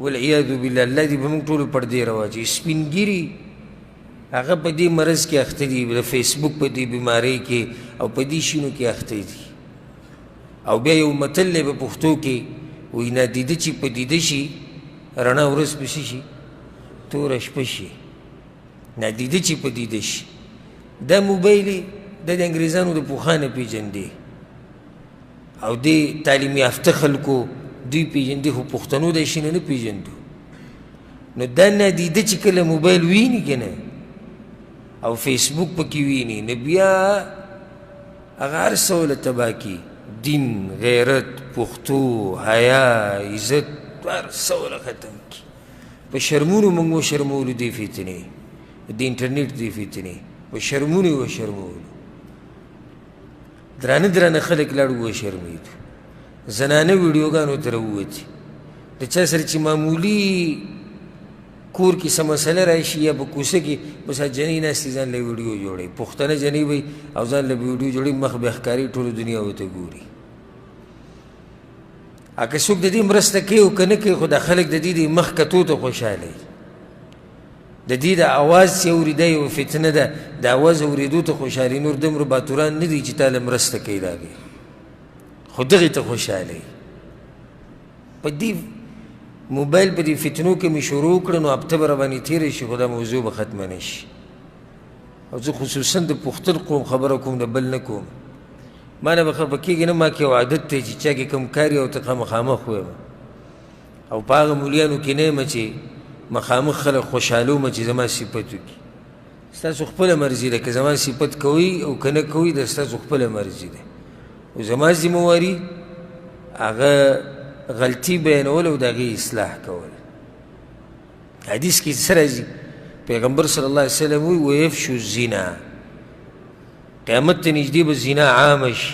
والعیاذ بالله الله دې به موږ ټولو پردې راواچوي سپین ګیري هغه په دې مرض کې اخته دي د فیسبوک په دې بیمارۍ کې او په دې شینو کې اخته دي او بیا یو متل دی په پښتو کې وایي نادیده چې پدیده شي رڼا ورځ پسې شي توره شپه شي نادیده چې پدیده شي دا موبایل د انګریزانو د پوخا نه پېژندې او دې تعلیم یافته خلکو دوی پېژندې خو پښتنو دا شي نه پېژندو نو دا نادیده چې کله موبایل ویني که نه او فیسبوک پکې ویني نو بیا هغه هر څه وله تباه کي دین غیرت پښتو حیا عزت هر څه وله ختم کي په شرمونو موږ وشرمولو دې فتنې د انټرنیټ دې فتنې په شرمونو یې وشرمولو درانه درانه خلک لاړو وشرمېدو زنانه ویډیوګانو ته راووتې د چا سره چې معمولي کور کې څه مسله راشي یا په کوڅه کې بس جنۍ ناستې ځان له ویډیو جوړوي پښتنه جنۍ وی او ځان له ویډیو جوړوي مخ به ښکاري ټوله دنیا ورته ګوري که څوک د دې مرسته کوي او که نه کوي خو دا خلک د دې د مخ کتو ته خوشحاله وي د دې د اواز چې اورېدا یوه فتنه ده د اواز اورېدو ته خوشحالي نور دومره باتوران نه دي چې تا له مرسته کوي د هغې خو دغې ته خوشحاله وي په دې موبایل په دې فتنو کې مې شروع کړه نو هفته به راباندې تېره شي خو دا موضوع به ختمه نه شي او زه خصوصا د پښتون قوم خبره کوم د بل نه کوم ما نه به خفه کېږي نه ما کې یو عادت دی چې چا کې کوم کار یې او ته مخامخ ویم او په هغه مولیانو کې نه یم چې مخامخ خلک خوشحالوم چې زما صفت وکړي ستاسو خپله مرضي ده که زما صفت کوئ او که نه کوئ د ستاسو خپله مرضي ده او زما ذمواري هغه غلطي بیانول او د هغې اصلاح کول حدیث کې څه راځي پیغمبر صلی الله علیه وسلم وایي ویفشو الزنا قیامت ته نږدې به زنا عامه شي